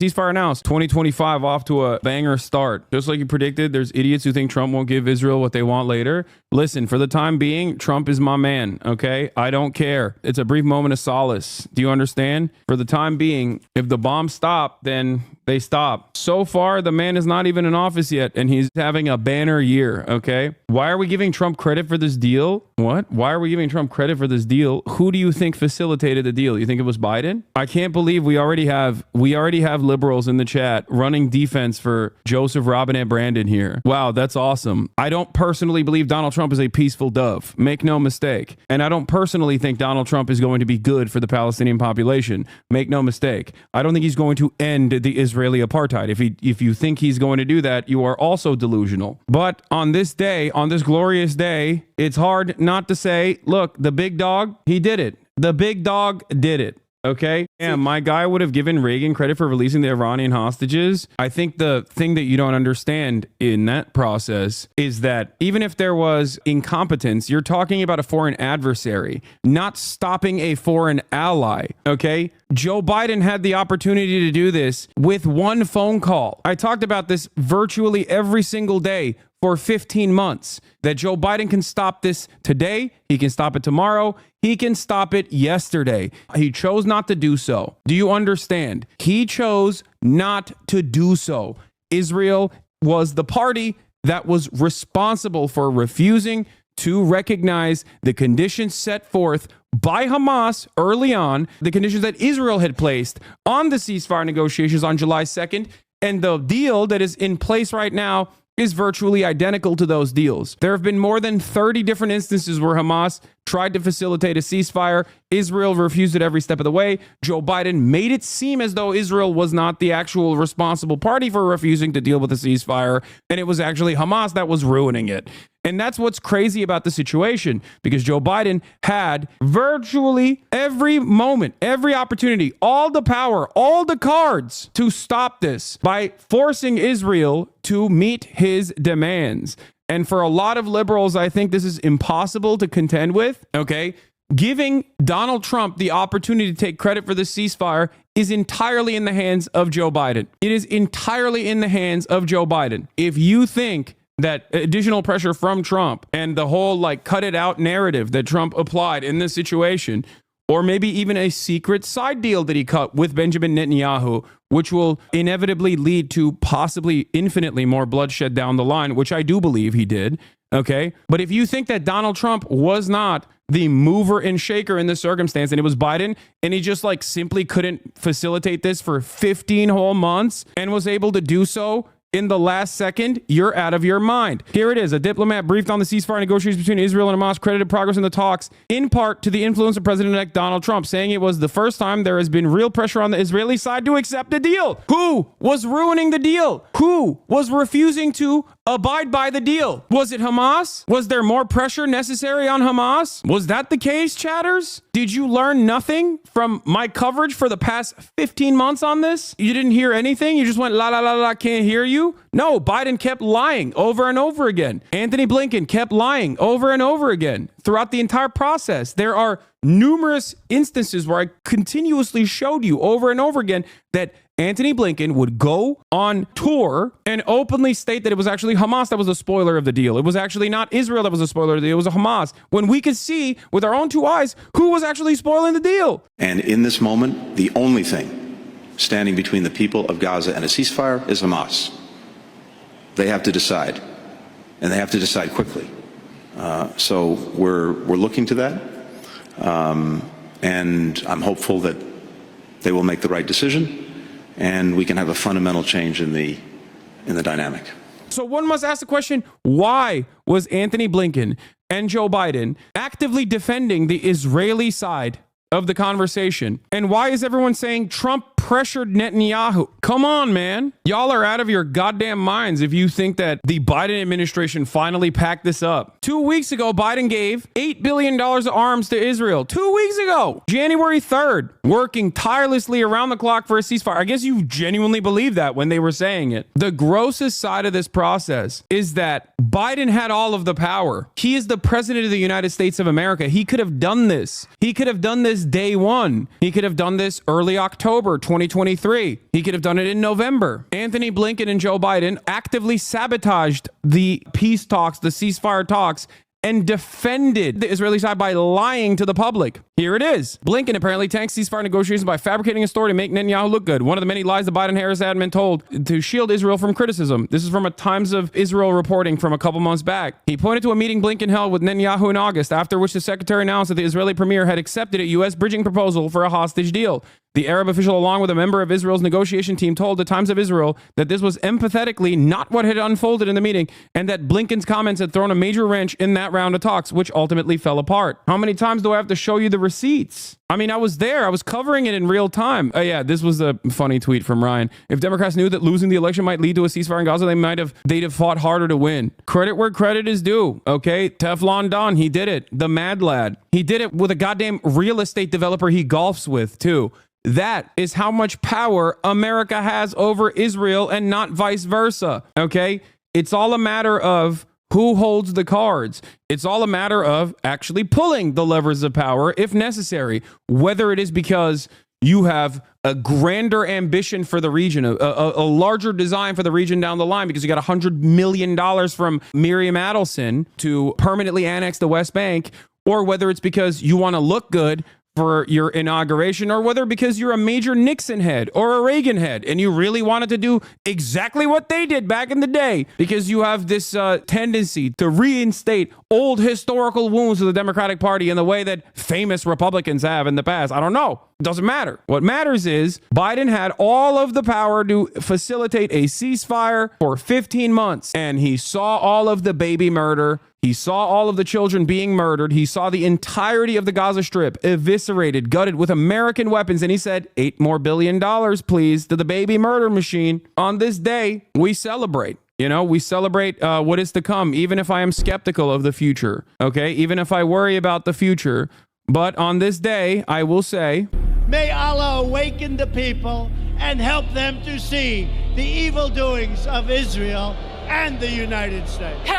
Ceasefire announced. 2025 off to a banger start. Just like you predicted, there's idiots who think Trump won't give Israel what they want later. Listen, for the time being, Trump is my man, okay? I don't care. It's a brief moment of solace. Do you understand? For the time being, if the bombs stop, then they stop. So far, the man is not even in office yet, and he's having a banner year, okay? Why are we giving Trump credit for this deal? What? Why are we giving Trump credit for this deal? Who do you think facilitated the deal? You think it was Biden? I can't believe we already have liberals in the chat running defense for Joseph Robinette Brandon here. Wow, that's awesome. I don't personally believe Donald Trump is a peaceful dove. Make no mistake. And I don't personally think Donald Trump is going to be good for the Palestinian population. Make no mistake. I don't think he's going to end the Israeli apartheid. If you think he's going to do that, you are also delusional. But on this day, on this glorious day, it's hard not to say, look, the big dog, he did it. The big dog did it. Okay. Yeah, my guy would have given Reagan credit for releasing the Iranian hostages. I think the thing that you don't understand in that process is that even if there was incompetence, you're talking about a foreign adversary, not stopping a foreign ally. Okay. Joe Biden had the opportunity to do this with one phone call. I talked about this virtually every single day for 15 months, that Joe Biden can stop this today. He can stop it tomorrow. He can stop it yesterday. He chose not to do so. Do you understand? He chose not to do so. Israel was the party that was responsible for refusing to recognize the conditions set forth by Hamas early on, the conditions that Israel had placed on the ceasefire negotiations on July 2nd, and the deal that is in place right now is virtually identical to those deals. There have been more than 30 different instances where Hamas tried to facilitate a ceasefire. Israel refused it every step of the way. Joe Biden made it seem as though Israel was not the actual responsible party for refusing to deal with a ceasefire, and it was actually Hamas that was ruining it. And that's what's crazy about the situation, because Joe Biden had virtually every moment, every opportunity, all the power, all the cards to stop this by forcing Israel to meet his demands. And for a lot of liberals, I think this is impossible to contend with, okay? Giving Donald Trump the opportunity to take credit for the ceasefire is entirely in the hands of Joe Biden. It is entirely in the hands of Joe Biden. If you think that additional pressure from Trump and the whole cut it out narrative that Trump applied in this situation, or maybe even a secret side deal that he cut with Benjamin Netanyahu, which will inevitably lead to possibly infinitely more bloodshed down the line, which I do believe he did. Okay. But if you think that Donald Trump was not the mover and shaker in this circumstance, and it was Biden, and he just simply couldn't facilitate this for 15 whole months and was able to do so in the last second, you're out of your mind. Here it is. A diplomat briefed on the ceasefire negotiations between Israel and Hamas credited progress in the talks in part to the influence of President-elect Donald Trump, saying it was the first time there has been real pressure on the Israeli side to accept a deal. Who was ruining the deal? Who was refusing to abide by the deal? Was it Hamas? Was there more pressure necessary on Hamas? Was that the case, chatters? Did you learn nothing from my coverage for the past 15 months on this? You didn't hear anything? You just went la la la la, can't hear you? No, Biden kept lying over and over again. Anthony Blinken kept lying over and over again throughout the entire process. There are numerous instances where I continuously showed you over and over again that Anthony Blinken would go on tour and openly state that it was actually Hamas that was the spoiler of the deal. It was actually not Israel that was the spoiler of the deal. It was Hamas, when we could see with our own two eyes who was actually spoiling the deal. And in this moment, the only thing standing between the people of Gaza and a ceasefire is Hamas. They have to decide, and they have to decide quickly. So we're looking to that, and I'm hopeful that they will make the right decision, and we can have a fundamental change in the dynamic. So one must ask the question, why was Anthony Blinken and Joe Biden actively defending the Israeli side of the conversation? And why is everyone saying Trump pressured Netanyahu? Come on, man. Y'all are out of your goddamn minds if you think that the Biden administration finally packed this up. 2 weeks ago, Biden gave $8 billion of arms to Israel. 2 weeks ago, January 3rd, working tirelessly around the clock for a ceasefire. I guess you genuinely believe that when they were saying it. The grossest side of this process is that Biden had all of the power. He is the president of the United States of America. He could have done this. He could have done this this day one. He could have done this early October 2023. He could have done it in November. Anthony Blinken and Joe Biden actively sabotaged the peace talks, the ceasefire talks, and defended the Israeli side by lying to the public. Here it is. Blinken apparently tanks ceasefire negotiations by fabricating a story to make Netanyahu look good. One of the many lies the Biden-Harris admin told to shield Israel from criticism. This is from a Times of Israel reporting from a couple months back. He pointed to a meeting Blinken held with Netanyahu in August, after which the secretary announced that the Israeli premier had accepted a U.S. bridging proposal for a hostage deal. The Arab official, along with a member of Israel's negotiation team, told the Times of Israel that this was empathetically not what had unfolded in the meeting, and that Blinken's comments had thrown a major wrench in that round of talks, which ultimately fell apart. How many times do I have to show you the receipts? I mean, I was there. I was covering it in real time. Oh, yeah, this was a funny tweet from Ryan. If Democrats knew that losing the election might lead to a ceasefire in Gaza, they'd have fought harder to win. Credit where credit is due, okay? Teflon Don, he did it. The mad lad. He did it with a goddamn real estate developer he golfs with, too. That is how much power America has over Israel and not vice versa, okay? It's all a matter of who holds the cards. It's all a matter of actually pulling the levers of power if necessary, whether it is because you have a grander ambition for the region, a larger design for the region down the line because you got $100 million from Miriam Adelson to permanently annex the West Bank, or whether it's because you want to look good for your inauguration, or whether because you're a major Nixon head or a Reagan head and you really wanted to do exactly what they did back in the day because you have this tendency to reinstate old historical wounds of the Democratic Party in the way that famous Republicans have in the past. I don't know. It doesn't matter. What matters is Biden had all of the power to facilitate a ceasefire for 15 months, and he saw all of the baby murder. He saw all of the children being murdered. He saw the entirety of the Gaza Strip eviscerated, gutted with American weapons. And he said, $8 more billion, please, to the baby murder machine. On this day, we celebrate. You know, we celebrate what is to come, even if I am skeptical of the future. Okay, even if I worry about the future. But on this day, I will say, may Allah awaken the people and help them to see the evil doings of Israel and the United States.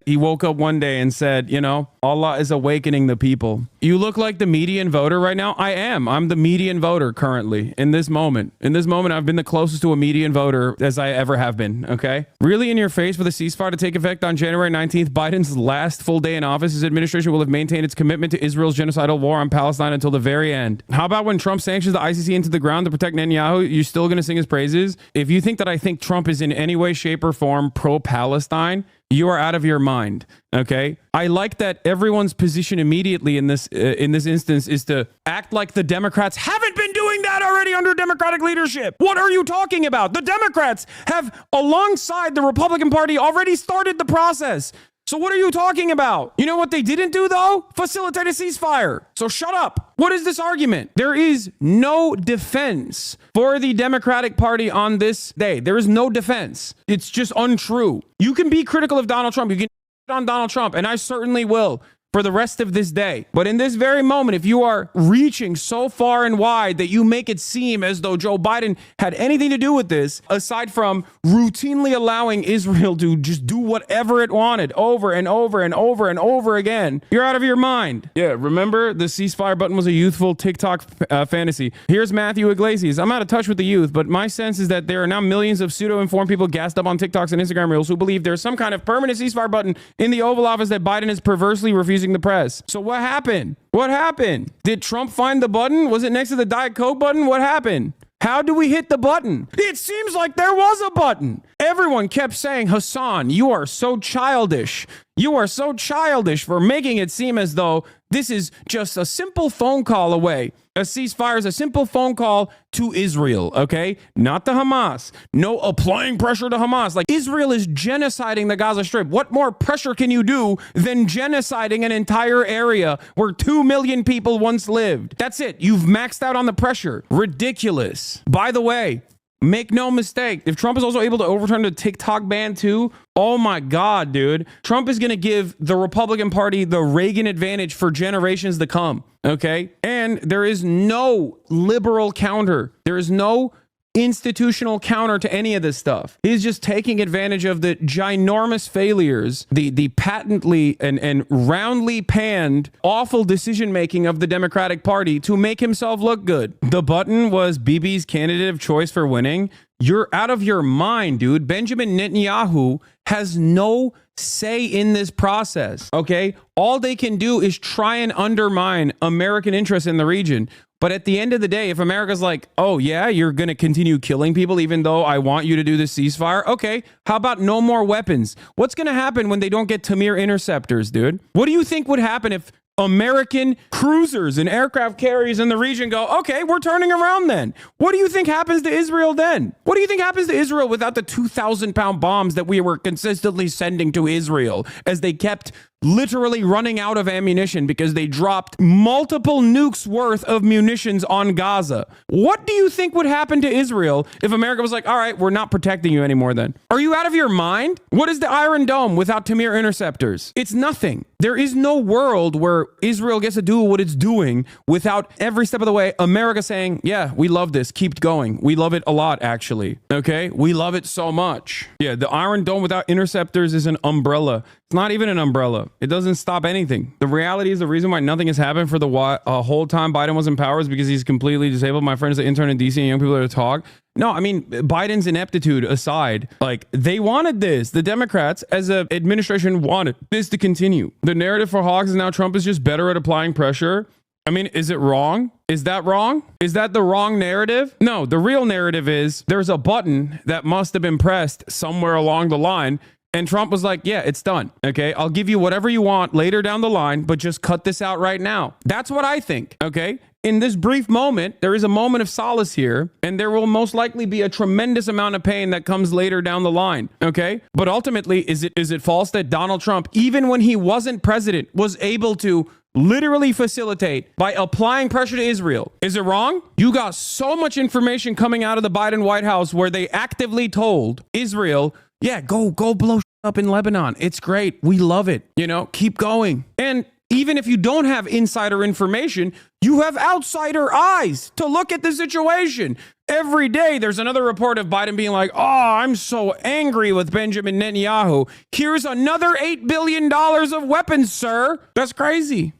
He woke up one day and said, you know, Allah is awakening the people. You look like the median voter right now. I am. I'm the median voter currently in this moment. In this moment, I've been the closest to a median voter as I ever have been. Okay. Really in your face for the ceasefire to take effect on January 19th, Biden's last full day in office. His administration will have maintained its commitment to Israel's genocidal war on Palestine until the very end. How about when Trump sanctions the ICC into the ground to protect Netanyahu? You're still going to sing his praises? If you think that I think Trump is in any way, shape, or form pro-Palestine, you are out of your mind. Okay. I like that everyone's position immediately in this instance is to act like the Democrats haven't been doing that already under Democratic leadership. What are you talking about? The Democrats have, alongside the Republican Party, already started the process. So what are you talking about? You know what they didn't do, though? Facilitate a ceasefire. So shut up. What is this argument? There is no defense for the Democratic Party on this day. There is no defense. It's just untrue. You can be critical of Donald Trump. You can on Donald Trump, and I certainly will for the rest of this day. But in this very moment, if you are reaching so far and wide that you make it seem as though Joe Biden had anything to do with this, aside from routinely allowing Israel to just do whatever it wanted over and over and over and over again, you're out of your mind. Yeah, remember the ceasefire button was a youthful TikTok fantasy. Here's Matthew Iglesias. I'm out of touch with the youth, but my sense is that there are now millions of pseudo-informed people gassed up on TikToks and Instagram Reels who believe there's some kind of permanent ceasefire button in the Oval Office that Biden is perversely refusing the press. So what happened? What happened? Did Trump find the button? Was it next to the Diet Coke button? What happened? How do we hit the button? It seems like there was a button. Everyone kept saying, Hasan, you are so childish. You are so childish for making it seem as though this is just a simple phone call away. A ceasefire is a simple phone call to Israel, okay? Not to Hamas. No applying pressure to Hamas. Like, Israel is genociding the Gaza Strip. What more pressure can you do than genociding an entire area where 2 million people once lived? That's it. You've maxed out on the pressure. Ridiculous. By the way, make no mistake, if Trump is also able to overturn the TikTok ban too, oh my God, dude. Trump is going to give the Republican Party the Reagan advantage for generations to come, okay? And there is no liberal counter. There is no institutional counter to any of this stuff. He's just taking advantage of the ginormous failures, the patently and roundly panned awful decision making of the Democratic Party to make himself look good. The button was Bibi's candidate of choice for winning. You're out of your mind, dude. Benjamin Netanyahu has no say in this process, okay? All they can do is try and undermine American interests in the region. But at the end of the day, if America's like, oh yeah, you're going to continue killing people even though I want you to do the ceasefire, okay, how about no more weapons? What's going to happen when they don't get Tamir interceptors, dude? What do you think would happen if American cruisers and aircraft carriers in the region go, okay, we're turning around then? What do you think happens to Israel then? What do you think happens to Israel without the 2,000-pound bombs that we were consistently sending to Israel as they kept literally running out of ammunition because they dropped multiple nukes worth of munitions on Gaza? What do you think would happen to Israel if America was like, all right, we're not protecting you anymore then? Are you out of your mind? What is the Iron Dome without Tamir interceptors? It's nothing. There is no world where Israel gets to do what it's doing without every step of the way America saying, yeah, we love this. Keep going. We love it a lot, actually. Okay? We love it so much. Yeah, the Iron Dome without interceptors is an umbrella. It's not even an umbrella. It doesn't stop anything. The reality is the reason why nothing has happened for the whole time Biden was in power is because he's completely disabled. My friends that intern in DC and young people that talk. No, I mean, Biden's ineptitude aside, like, they wanted this. The Democrats, as an administration, wanted this to continue. The narrative for hogs is now Trump is just better at applying pressure. I mean, is it wrong? Is that wrong? Is that the wrong narrative? No, the real narrative is there's a button that must have been pressed somewhere along the line. And Trump was like, yeah, it's done. Okay, I'll give you whatever you want later down the line, but just cut this out right now. That's what I think. Okay. In this brief moment, there is a moment of solace here, and there will most likely be a tremendous amount of pain that comes later down the line. Okay. But ultimately, is it false that Donald Trump, even when he wasn't president, was able to literally facilitate by applying pressure to Israel? Is it wrong? You got so much information coming out of the Biden White House where they actively told Israel, yeah, go blow up in Lebanon. It's great. We love it. You know, keep going. And even if you don't have insider information, you have outsider eyes to look at the situation. Every day there's another report of Biden being like, oh, I'm so angry with Benjamin Netanyahu. Here's another $8 billion of weapons, sir. That's crazy.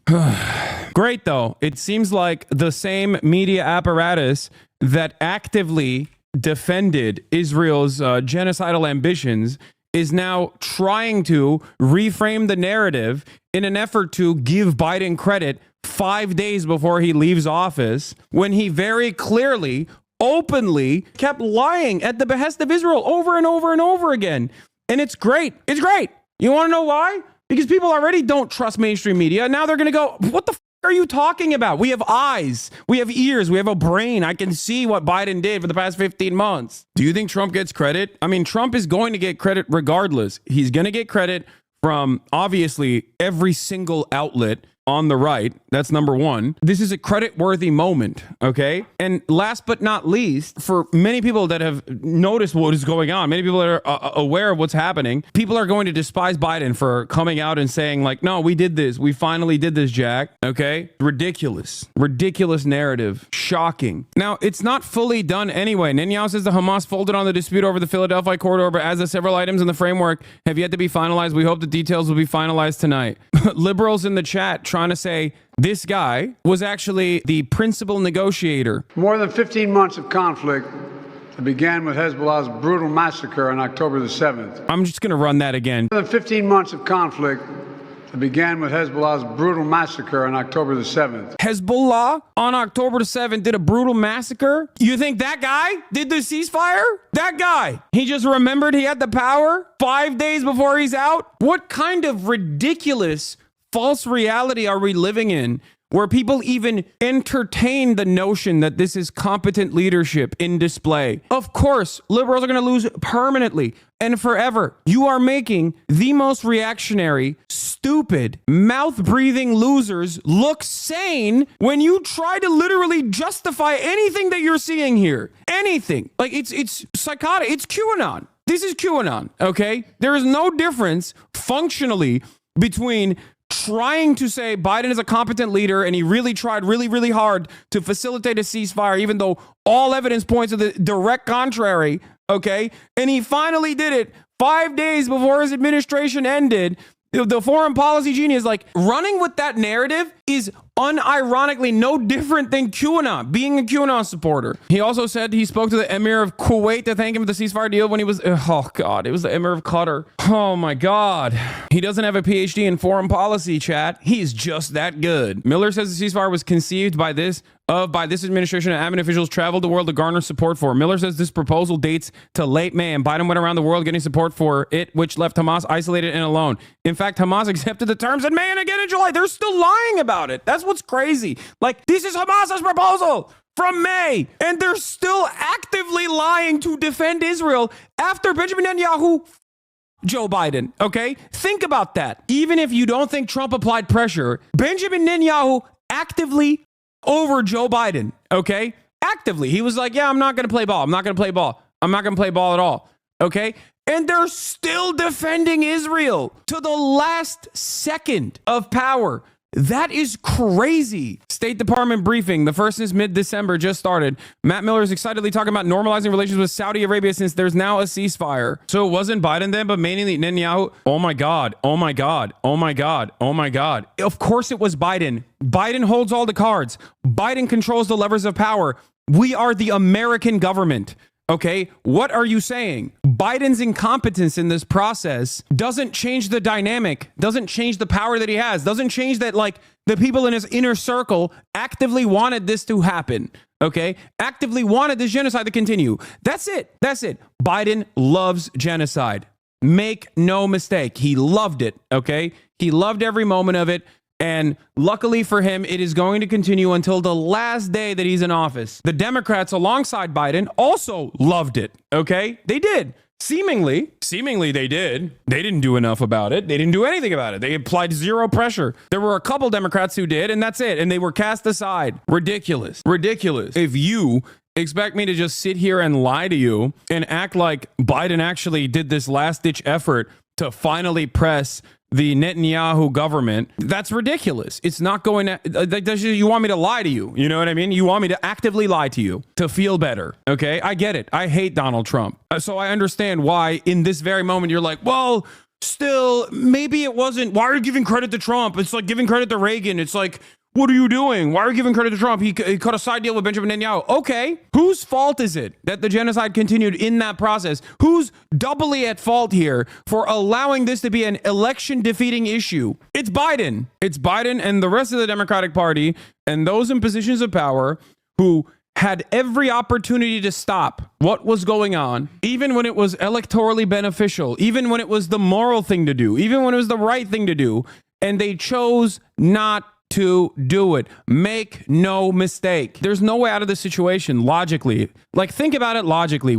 Great, though. It seems like the same media apparatus that actively defended Israel's genocidal ambitions is now trying to reframe the narrative in an effort to give Biden credit 5 days before he leaves office, when he very clearly, openly kept lying at the behest of Israel over and over and over again. And it's great. It's great. You want to know why? Because people already don't trust mainstream media. Now they're going to go, what the are you talking about? We have eyes, we have ears, we have a brain. I can see what Biden did for the past 15 months. Do you think Trump gets credit? I mean, Trump is going to get credit regardless. He's going to get credit from obviously every single outlet on the right. That's number one. This is a credit-worthy moment, okay? And last but not least, for many people that have noticed what is going on, many people that are aware of what's happening, people are going to despise Biden for coming out and saying like, no, we did this. We finally did this, Jack. Okay? Ridiculous. Ridiculous narrative. Shocking. Now, it's not fully done anyway. Netanyahu says the Hamas folded on the dispute over the Philadelphia corridor, but as the several items in the framework have yet to be finalized, we hope the details will be finalized tonight. Liberals in the chat trying to say this guy was actually the principal negotiator. More than 15 months of conflict that began with Hezbollah's brutal massacre on October the 7th. I'm just going to run that again. More than 15 months of conflict that began with Hezbollah's brutal massacre on October the 7th. Hezbollah on October the 7th did a brutal massacre? You think that guy did the ceasefire? That guy, he just remembered he had the power 5 days before he's out? What kind of ridiculous false reality are we living in where people even entertain the notion that this is competent leadership in display? Of course, liberals are going to lose permanently and forever. You are making the most reactionary, stupid, mouth-breathing losers look sane when you try to literally justify anything that you're seeing here. Anything. Like, it's psychotic. It's QAnon. This is QAnon, okay? There is no difference functionally between trying to say Biden is a competent leader and he really tried really, really hard to facilitate a ceasefire, even though all evidence points to the direct contrary. Okay. And he finally did it 5 days before his administration ended. The foreign policy genius, like, running with that narrative is unironically no different than QAnon, being a QAnon supporter. He also said he spoke to the Emir of Kuwait to thank him for the ceasefire deal when he was, oh God, it was the Emir of Qatar. Oh my God. He doesn't have a PhD in foreign policy, chat. He's just that good. Miller says the ceasefire was conceived by this administration, and admin officials traveled the world to garner support for. Miller says this proposal dates to late May, and Biden went around the world getting support for it, which left Hamas isolated and alone. In fact, Hamas accepted the terms in May and again in July. They're still lying about it. That's what's crazy. Like, this is Hamas's proposal from May, and they're still actively lying to defend Israel after Benjamin Netanyahu Joe Biden. Okay? Think about that. Even if you don't think Trump applied pressure, Benjamin Netanyahu actively over Joe Biden. Okay? Actively. He was like, yeah, I'm not going to play ball. I'm not going to play ball. I'm not going to play ball at all. Okay? And they're still defending Israel to the last second of power. That is crazy. State Department briefing. The first since mid-December just started. Matt Miller is excitedly talking about normalizing relations with Saudi Arabia since there's now a ceasefire. So it wasn't Biden then, but mainly Netanyahu. Oh my God. Oh my God. Oh my God. Oh my God. Of course it was Biden. Biden holds all the cards. Biden controls the levers of power. We are the American government. Okay, what are you saying? Biden's incompetence in this process doesn't change the dynamic, doesn't change the power that he has, doesn't change that, like, the people in his inner circle actively wanted this to happen. Okay, actively wanted this genocide to continue. That's it. That's it. Biden loves genocide. Make no mistake. He loved it. Okay, he loved every moment of it. And luckily for him, it is going to continue until the last day that he's in office. The Democrats alongside Biden also loved it. Okay, they did. Seemingly they did. They didn't do enough about it. They didn't do anything about it. They applied zero pressure. There were a couple Democrats who did, and that's it. And they were cast aside. Ridiculous. Ridiculous. If you expect me to just sit here and lie to you and act like Biden actually did this last-ditch effort to finally press the Netanyahu government, that's ridiculous. It's not going to, you want me to lie to you. You know what I mean? You want me to actively lie to you to feel better. Okay. I get it. I hate Donald Trump. So I understand why in this very moment you're like, well, still, maybe it wasn't. Why are you giving credit to Trump? It's like giving credit to Reagan. It's like, what are you doing? Why are you giving credit to Trump? He cut a side deal with Benjamin Netanyahu. Okay, whose fault is it that the genocide continued in that process? Who's doubly at fault here for allowing this to be an election-defeating issue? It's Biden. It's Biden and the rest of the Democratic Party and those in positions of power who had every opportunity to stop what was going on, even when it was electorally beneficial, even when it was the moral thing to do, even when it was the right thing to do, and they chose not to do it. Make no mistake. There's no way out of this situation logically. Like, think about it logically.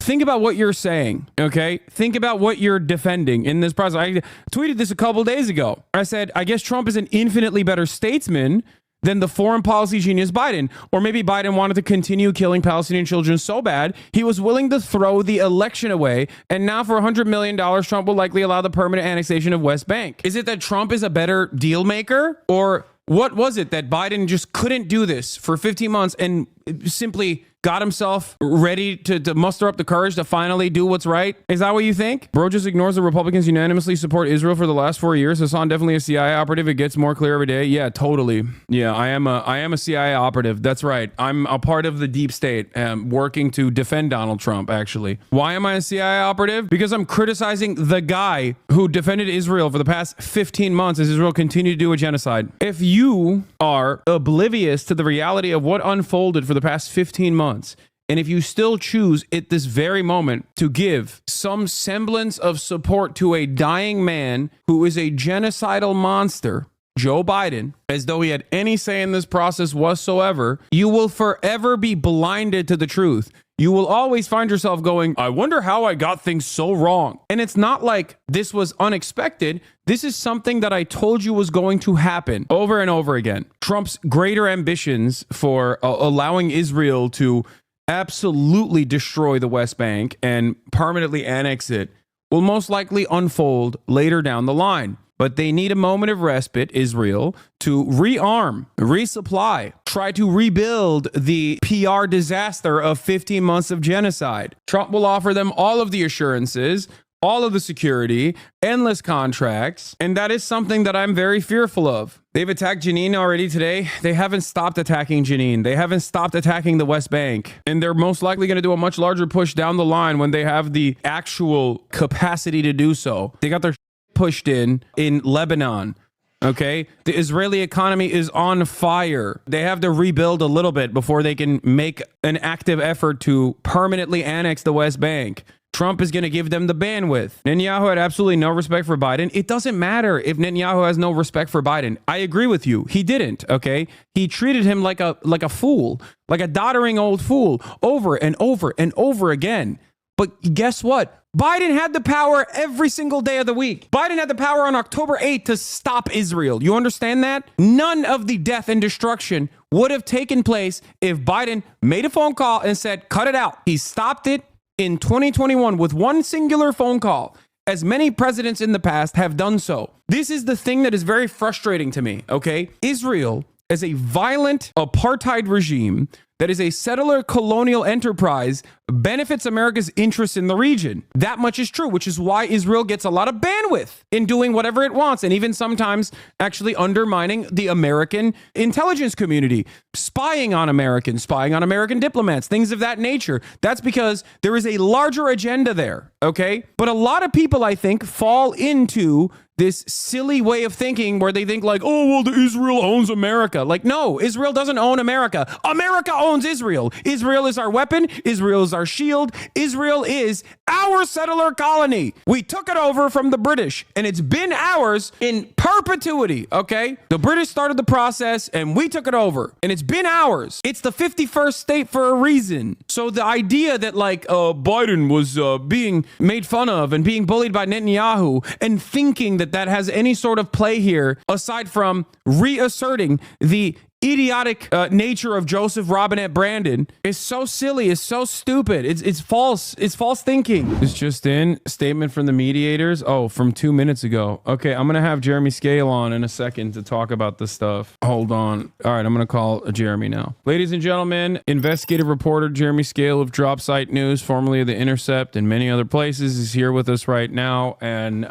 Think about what you're saying, okay? Think about what you're defending in this process. I tweeted this a couple days ago. I said, I guess Trump is an infinitely better statesman than the foreign policy genius Biden. Or maybe Biden wanted to continue killing Palestinian children so bad, he was willing to throw the election away. And now for $100 million, Trump will likely allow the permanent annexation of West Bank. Is it that Trump is a better deal maker? Or what was it that Biden just couldn't do this for 15 months and simply got himself ready to muster up the courage to finally do what's right? Is that what you think? Bro just ignores the Republicans unanimously support Israel for the last 4 years. Hasan definitely a CIA operative. It gets more clear every day. Yeah, totally. Yeah, I am a CIA operative. That's right. I'm a part of the deep state, working to defend Donald Trump, actually. Why am I a CIA operative? Because I'm criticizing the guy who defended Israel for the past 15 months as Israel continued to do a genocide. If you are oblivious to the reality of what unfolded for the past 15 months, and if you still choose at this very moment to give some semblance of support to a dying man who is a genocidal monster, Joe Biden, as though he had any say in this process whatsoever, you will forever be blinded to the truth. You will always find yourself going, I wonder how I got things so wrong. And it's not like this was unexpected. This is something that I told you was going to happen over and over again. Trump's greater ambitions for allowing Israel to absolutely destroy the West Bank and permanently annex it will most likely unfold later down the line. But they need a moment of respite, Israel, to rearm, resupply, try to rebuild the PR disaster of 15 months of genocide. Trump will offer them all of the assurances, all of the security, endless contracts, and that is something that I'm very fearful of. They've attacked Jenin already today. They haven't stopped attacking Jenin. They haven't stopped attacking the West Bank. And they're most likely going to do a much larger push down the line when they have the actual capacity to do so. They got their pushed in Lebanon. Okay, the Israeli economy is on fire. They have to rebuild a little bit before they can make an active effort to permanently annex the West Bank. Trump is going to give them the bandwidth. Netanyahu had absolutely no respect for Biden. It doesn't matter if Netanyahu has no respect for Biden. I agree with you. He didn't, okay? He treated him like a fool, like a doddering old fool over and over and over again. But guess what? Biden had the power every single day of the week. Biden had the power on October 8th to stop Israel. You understand that? None of the death and destruction would have taken place if Biden made a phone call and said, cut it out. He stopped it in 2021 with one singular phone call, as many presidents in the past have done so. This is the thing that is very frustrating to me, okay? Israel is a violent apartheid regime that is a settler colonial enterprise benefits America's interests in the region. That much is true, which is why Israel gets a lot of bandwidth in doing whatever it wants, and even sometimes actually undermining the American intelligence community, spying on Americans, spying on American diplomats, things of that nature. That's because there is a larger agenda there, okay? But a lot of people, I think, fall into this silly way of thinking where they think like, oh, well, Israel owns America. Like, no, Israel doesn't own America. America owns Israel. Israel is our weapon. Israel is our shield. Israel is our settler colony. We took it over from the British, and it's been ours in perpetuity, okay? The British started the process, and we took it over, and it's been ours. It's the 51st state for a reason. So the idea that like Biden was being made fun of and being bullied by Netanyahu and thinking that has any sort of play here, aside from reasserting the idiotic nature of Joseph Robinette Brandon, is so silly, is so stupid. It's false. It's false thinking. It's just in statement from the mediators. Oh, from 2 minutes ago. Okay, I'm gonna have Jeremy Scale on in a second to talk about this stuff. Hold on. All right, I'm gonna call Jeremy now. Ladies and gentlemen, investigative reporter Jeremy Scale of Drop Site News, formerly of The Intercept and many other places, is here with us right now, and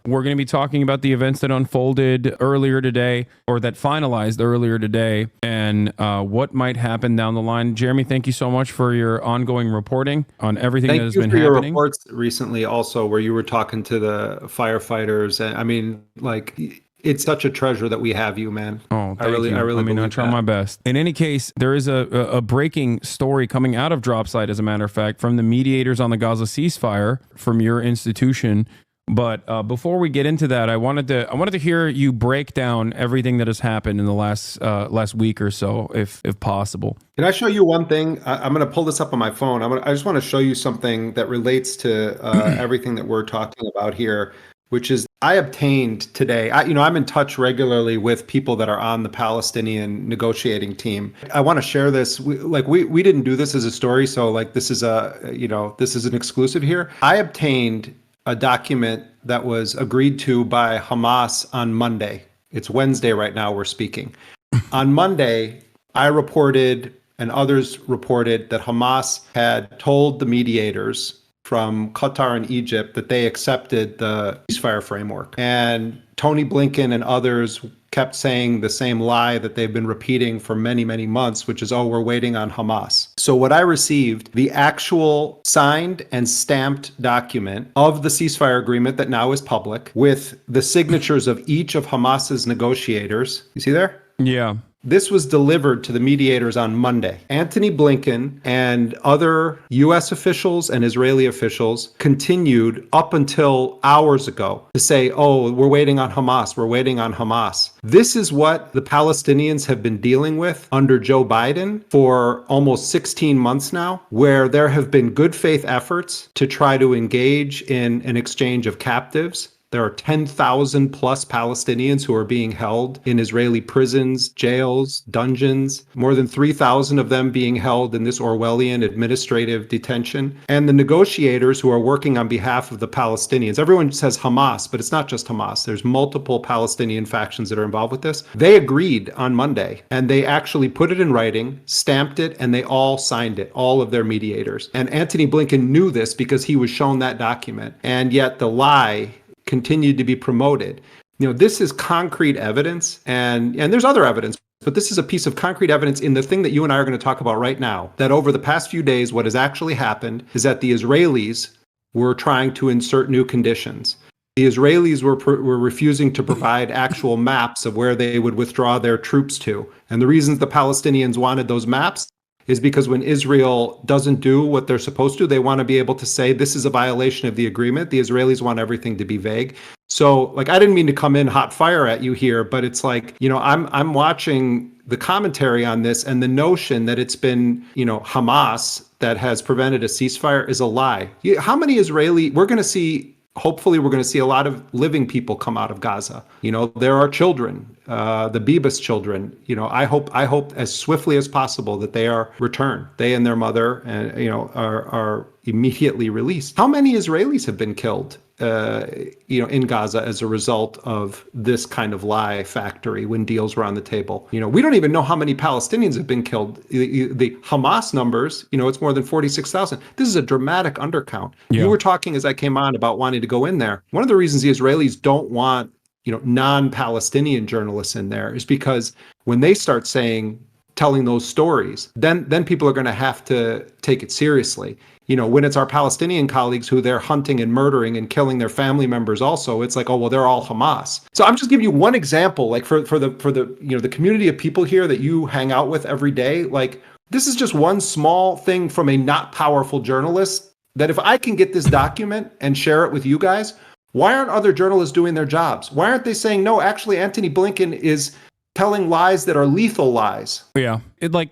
we're gonna be talking about the events that unfolded earlier today, or that finalized earlier today, and what might happen down the line. Jeremy, thank you so much for your ongoing reporting on everything that has been happening. Thank you for your reports recently also, where you were talking to the firefighters. And I mean, like, it's such a treasure that we have you, man. Oh, thank you. I mean, I try my best. In any case, there is a breaking story coming out of Drop Site, as a matter of fact, from the mediators on the Gaza ceasefire from your institution. But before we get into that, I wanted to hear you break down everything that has happened in the last week or so, if possible. Can I show you one thing? I'm going to pull this up on my phone. I just want to show you something that relates to everything that we're talking about here, which is I obtained today. I'm in touch regularly with people that are on the Palestinian negotiating team. I want to share this. We didn't do this as a story, so like this is an exclusive here. I obtained a document that was agreed to by Hamas on Monday. It's Wednesday right now, we're speaking. On Monday, I reported and others reported that Hamas had told the mediators from Qatar and Egypt that they accepted the ceasefire framework. And Tony Blinken and others kept saying the same lie that they've been repeating for many, many months, which is, oh, we're waiting on Hamas. So what I received, the actual signed and stamped document of the ceasefire agreement that now is public, with the signatures of each of Hamas's negotiators. You see there? Yeah. This was delivered to the mediators on Monday. Antony Blinken and other U.S. officials and Israeli officials continued up until hours ago to say, oh, we're waiting on Hamas, we're waiting on Hamas. This is what the Palestinians have been dealing with under Joe Biden for almost 16 months now, where there have been good faith efforts to try to engage in an exchange of captives. There are 10,000 plus Palestinians who are being held in Israeli prisons, jails, dungeons, more than 3,000 of them being held in this Orwellian administrative detention. And the negotiators who are working on behalf of the Palestinians, everyone says Hamas, but it's not just Hamas. There's multiple Palestinian factions that are involved with this. They agreed on Monday, and they actually put it in writing, stamped it, and they all signed it, all of their mediators. And Antony Blinken knew this because he was shown that document. And yet the lie continued to be promoted. This is concrete evidence, and there's other evidence, but this is a piece of concrete evidence in the thing that you and I are going to talk about right now, that over the past few days, what has actually happened is that the Israelis were trying to insert new conditions. The Israelis were refusing to provide actual maps of where they would withdraw their troops to. And the reasons the Palestinians wanted those maps is because when Israel doesn't do what they're supposed to, they want to be able to say this is a violation of the agreement. The Israelis want everything to be vague. So, I didn't mean to come in hot fire at you here, but it's I'm watching the commentary on this, and the notion that it's been, Hamas that has prevented a ceasefire is a lie. How many hopefully we're going to see a lot of living people come out of Gaza. There are children, the Bebas children. I hope as swiftly as possible that they are returned. They and their mother, are immediately released. How many Israelis have been killed, in Gaza as a result of this kind of lie factory when deals were on the table? We don't even know how many Palestinians have been killed. The Hamas numbers, it's more than 46,000. This is a dramatic undercount. Yeah. You were talking as I came on about wanting to go in there. One of the reasons the Israelis don't want, non-Palestinian journalists in there is because when they start telling those stories, then people are going to have to take it seriously. When it's our Palestinian colleagues who they're hunting and murdering and killing their family members also, it's like, oh, well, they're all Hamas. So I'm just giving you one example, for the community of people here that you hang out with every day. This is just one small thing from a not powerful journalist that if I can get this document and share it with you guys, why aren't other journalists doing their jobs? Why aren't they saying, no, actually, Antony Blinken is telling lies that are lethal lies? Yeah.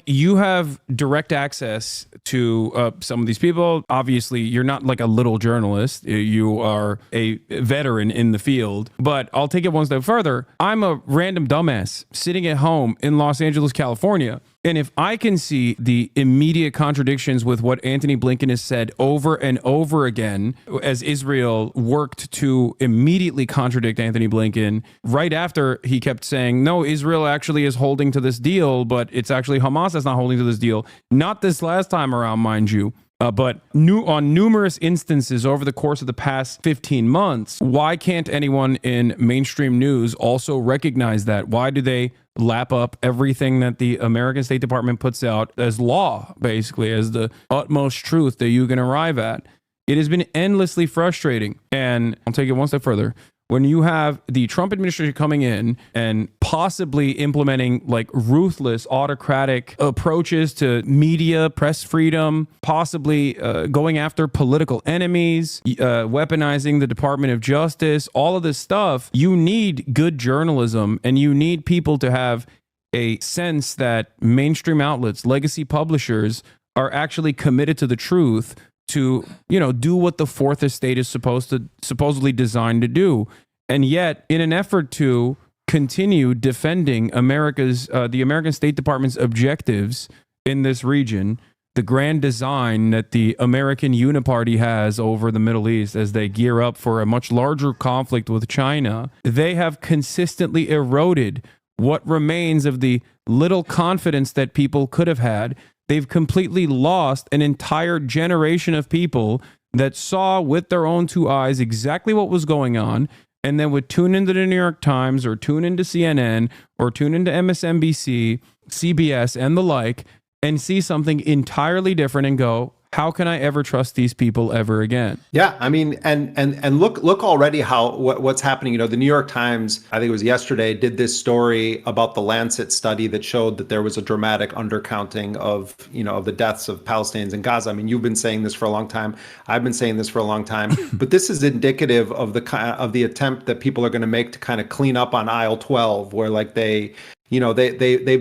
You have direct access to some of these people. Obviously, you're not like a little journalist. You are a veteran in the field. But I'll take it one step further. I'm a random dumbass sitting at home in Los Angeles, California. And if I can see the immediate contradictions with what Antony Blinken has said over and over again, as Israel worked to immediately contradict Antony Blinken right after he kept saying, no, Israel actually is holding to this deal, but it's actually Hamas that's not holding to this deal. Not this last time around, mind you. But on numerous instances over the course of the past 15 months, why can't anyone in mainstream news also recognize that? Why do they lap up everything that the American State Department puts out as law, basically, as the utmost truth that you can arrive at? It has been endlessly frustrating. And I'll take it one step further. When you have the Trump administration coming in and possibly implementing ruthless autocratic approaches to media, press freedom, possibly going after political enemies, weaponizing the Department of Justice, all of this stuff, you need good journalism, and you need people to have a sense that mainstream outlets, legacy publishers, are actually committed to the truth, to, do what the fourth estate is supposedly designed to do. And yet, in an effort to continue defending the American State Department's objectives in this region, the grand design that the American Uniparty has over the Middle East as they gear up for a much larger conflict with China, they have consistently eroded what remains of the little confidence that people could have had. They've completely lost an entire generation of people that saw with their own two eyes exactly what was going on, and then would tune into the New York Times or tune into CNN or tune into MSNBC, CBS, and the like, and see something entirely different and go, how can I ever trust these people ever again? Yeah, I mean, and look already what's happening. The New York Times, I think it was yesterday, did this story about the Lancet study that showed that there was a dramatic undercounting of the deaths of Palestinians in Gaza. I mean, you've been saying this for a long time. I've been saying this for a long time. But this is indicative of the attempt that people are going to make to kind of clean up on aisle 12, where they've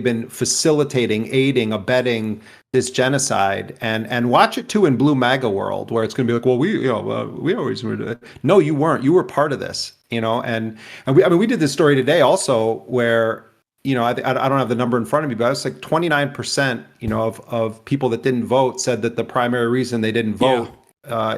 been facilitating, aiding, abetting this genocide, and watch it too in blue MAGA world, where it's going to be like, well, we always were. No, you weren't. You were part of this, and we did this story today also where, I don't have the number in front of me, but it's like 29%, of people that didn't vote said that the primary reason they didn't vote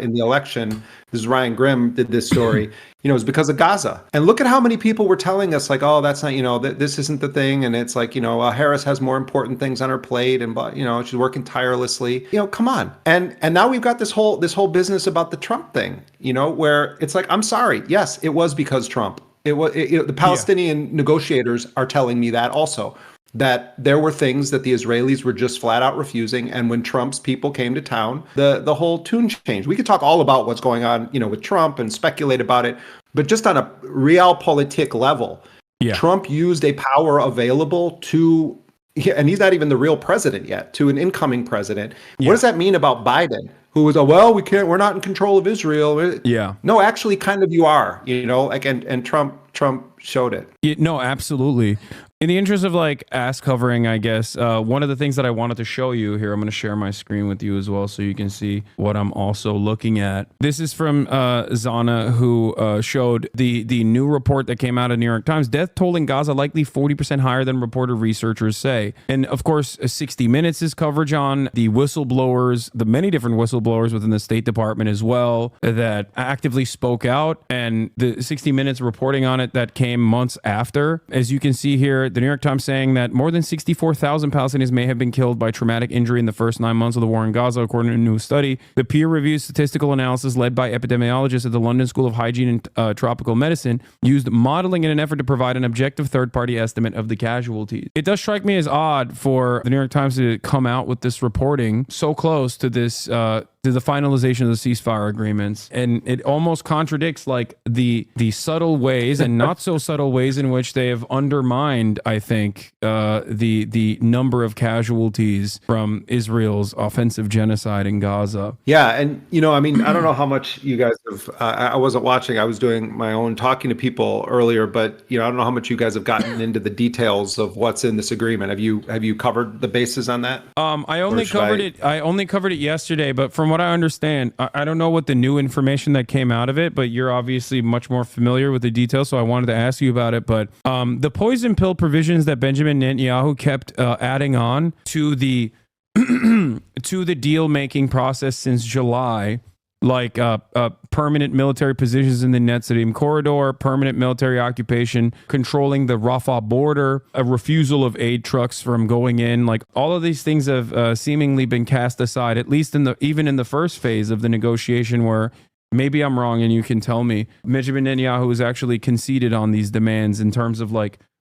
in the election, this is Ryan Grimm did this story, is because of Gaza. And look at how many people were telling us like, oh, that's not, this isn't the thing. And it's like, Harris has more important things on her plate, and she's working tirelessly. Come on. And now we've got this whole business about the Trump thing, where it's like, I'm sorry. Yes, it was because Trump. The Palestinian negotiators are telling me that also, that there were things that the Israelis were just flat out refusing. And when Trump's people came to town, the whole tune changed. We could talk all about what's going on, with Trump and speculate about it, but just on a realpolitik level, Trump used a power available to, and he's not even the real president yet, to an incoming president. What does that mean about Biden? Who was, we're not in control of Israel. Yeah. No, actually kind of you are, and Trump showed it. No, absolutely. In the interest of ass covering, I guess, one of the things that I wanted to show you here, I'm going to share my screen with you as well so you can see what I'm also looking at. This is from Zana, who showed the new report that came out of New York Times. Death toll in Gaza likely 40% higher than reported researchers say. And of course, 60 Minutes is coverage on the whistleblowers, the many different whistleblowers within the State Department as well that actively spoke out. And the 60 Minutes reporting on it that came months after. As you can see here, the New York Times saying that more than 64,000 Palestinians may have been killed by traumatic injury in the first 9 months of the war in Gaza, according to a new study. The peer-reviewed statistical analysis led by epidemiologists at the London School of Hygiene and Tropical Medicine used modeling in an effort to provide an objective third-party estimate of the casualties. It does strike me as odd for the New York Times to come out with this reporting so close to this to the finalization of the ceasefire agreements, and it almost contradicts the subtle ways and not so subtle ways in which they have undermined, I think, the number of casualties from Israel's offensive genocide in Gaza. Yeah, and I don't know how much you guys have. I wasn't watching. I was doing my own talking to people earlier, but I don't know how much you guys have gotten into the details of what's in this agreement. Have you covered the bases on that? I only covered it yesterday, but from what I understand, I don't know what the new information that came out of it, but you're obviously much more familiar with the details, so I wanted to ask you about it. But the poison pill provisions that Benjamin Netanyahu kept adding on to the to the deal-making process since July, like permanent military positions in the Netzarim corridor, permanent military occupation, controlling the Rafah border, a refusal of aid trucks from going in, all of these things have seemingly been cast aside, at least even in the first phase of the negotiation, where maybe I'm wrong and you can tell me. Benjamin Netanyahu has actually conceded on these demands in terms of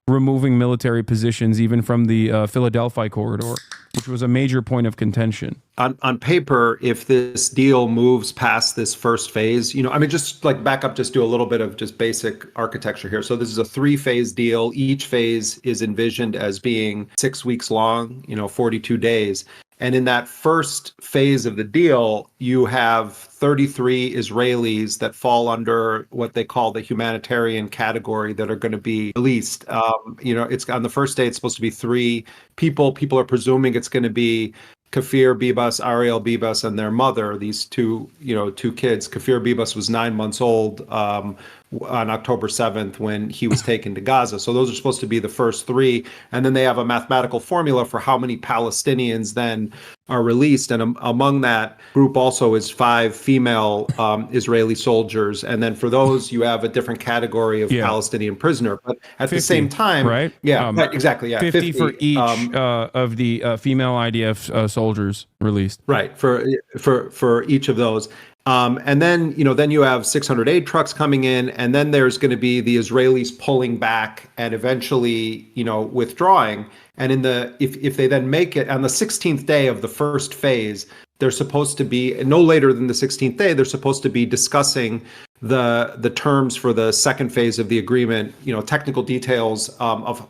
removing military positions even from the Philadelphia corridor, which was a major point of contention. On paper, if this deal moves past this first phase, just back up, just do a little bit of just basic architecture here. So this is a 3-phase deal. Each phase is envisioned as being 6 weeks long, 42 days. And in that first phase of the deal, you have 33 Israelis that fall under what they call the humanitarian category that are going to be released. It's on the first day, it's supposed to be 3 people. People are presuming it's going to be Kafir Bibas, Ariel Bibas, and their mother, these two kids. Kafir Bibas was 9 months old on October 7th when he was taken to Gaza. So those are supposed to be the first 3. And then they have a mathematical formula for how many Palestinians then are released. And among that group also is 5 female Israeli soldiers. And then for those, you have a different category of Palestinian prisoner. But at 50, the same time, right? Yeah, right, exactly. Yeah, 50 for each of the female IDF soldiers released. Right, for each of those. And then you have 600 aid trucks coming in, and then there's going to be the Israelis pulling back and eventually, withdrawing. And if they then make it on the 16th day of the first phase, they're supposed to be no later than the 16th day. They're supposed to be discussing the terms for the second phase of the agreement. Technical details of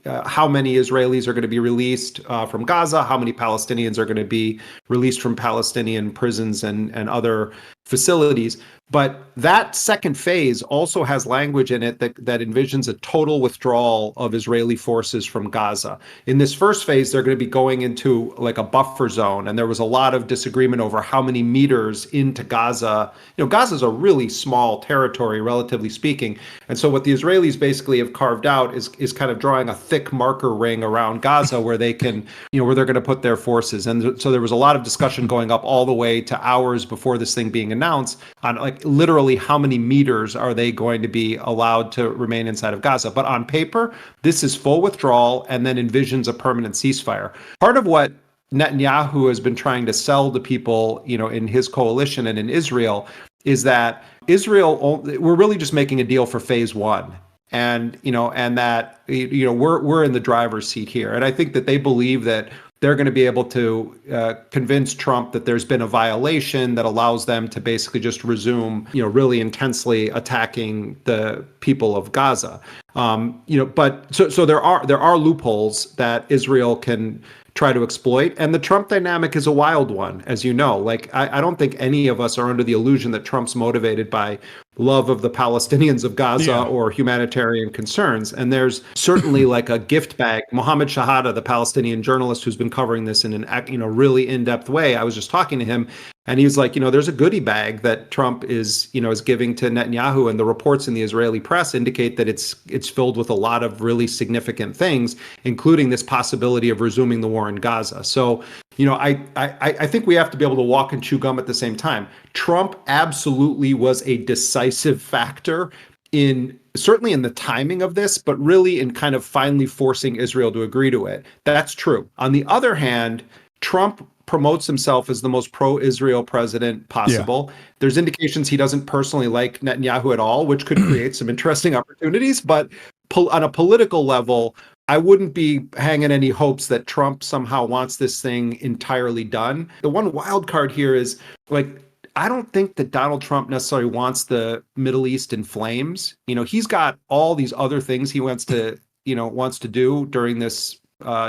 how many Israelis are going to be released from Gaza, how many Palestinians are going to be released from Palestinian prisons and other facilities. But that second phase also has language in it that envisions a total withdrawal of Israeli forces from Gaza. In this first phase, they're going to be going into like a buffer zone. And there was a lot of disagreement over how many meters into Gaza. Gaza's a really small territory, relatively speaking. And so what the Israelis basically have carved out is kind of drawing a thick marker ring around Gaza where they can, where they're going to put their forces. And so there was a lot of discussion going up all the way to hours before this thing being announced on like literally how many meters are they going to be allowed to remain inside of Gaza. But on paper, this is full withdrawal and then envisions a permanent ceasefire. Part of what Netanyahu has been trying to sell to people, in his coalition and in Israel is that we're really just making a deal for phase one. And, and that, we're in the driver's seat here. And I think that they believe that they're going to be able to convince Trump that there's been a violation that allows them to basically just resume, really intensely attacking the people of Gaza. But so there are loopholes that Israel can try to exploit. And the Trump dynamic is a wild one, as you know. Like, I don't think any of us are under the illusion that Trump's motivated by love of the Palestinians of Gaza or humanitarian concerns. And there's certainly like a gift bag. Mohammed Shahada, the Palestinian journalist who's been covering this in an really in-depth way, I was just talking to him, and he was like, there's a goodie bag that Trump is giving to Netanyahu, and the reports in the Israeli press indicate that it's filled with a lot of really significant things, including this possibility of resuming the war in Gaza. So, I think we have to be able to walk and chew gum at the same time. Trump absolutely was a decisive factor certainly in the timing of this, but really in kind of finally forcing Israel to agree to it. That's true. On the other hand, Trump promotes himself as the most pro-Israel president possible. Yeah. There's indications he doesn't personally like Netanyahu at all, which could create some interesting opportunities. But on a political level, I wouldn't be hanging any hopes that Trump somehow wants this thing entirely done. The one wild card here is, I don't think that Donald Trump necessarily wants the Middle East in flames. He's got all these other things he wants to do during this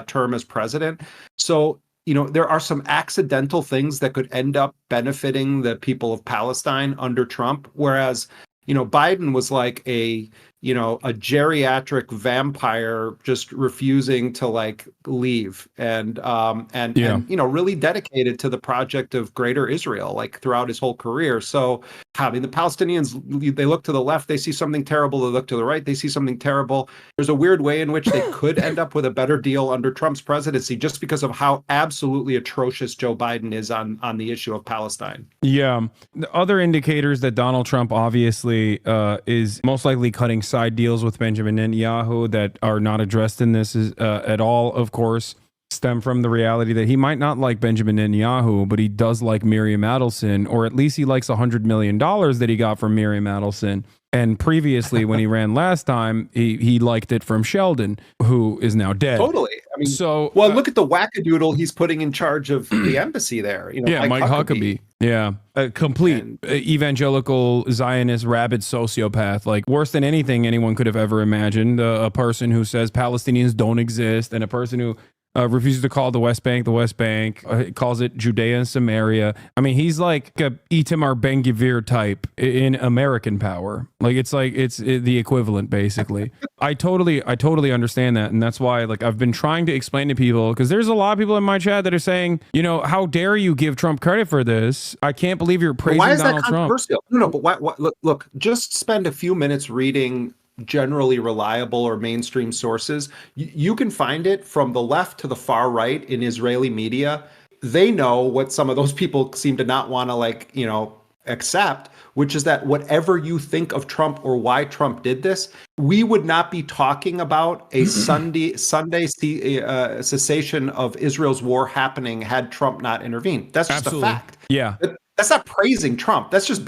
term as president. So, there are some accidental things that could end up benefiting the people of Palestine under Trump, whereas, Biden was like a geriatric vampire just refusing to leave and really dedicated to the project of greater Israel, throughout his whole career. So, the Palestinians, they look to the left, they see something terrible. They look to the right, they see something terrible. There's a weird way in which they could end up with a better deal under Trump's presidency, just because of how absolutely atrocious Joe Biden is on the issue of Palestine. Yeah. The other indicators that Donald Trump obviously is most likely cutting side deals with Benjamin Netanyahu that are not addressed in this at all, of course, stem from the reality that he might not like Benjamin Netanyahu, but he does like Miriam Adelson, or at least he likes $100 million that he got from Miriam Adelson. And previously, when he ran last time, he liked it from Sheldon, who is now dead. Totally. Look at the wackadoodle he's putting in charge of the embassy there. Mike Huckabee. Yeah, a complete evangelical Zionist rabid sociopath, worse than anything anyone could have ever imagined. A person who says Palestinians don't exist, and a person who refuses to call the West Bank, calls it Judea and Samaria. He's like a Itamar Ben-Gvir type in American power. It's the equivalent, basically. I totally understand that. And that's why, I've been trying to explain to people, because there's a lot of people in my chat that are saying, how dare you give Trump credit for this? I can't believe you're praising Donald Trump. Why is that controversial? No, but why, look, just spend a few minutes reading generally reliable or mainstream sources. You can find it from the left to the far right in Israeli media. They know what some of those people seem to not want to accept, which is that whatever you think of Trump or why Trump did this, we would not be talking about a Sunday cessation of Israel's war happening had Trump not intervened. That's just a fact. Yeah. That's not praising Trump. That's just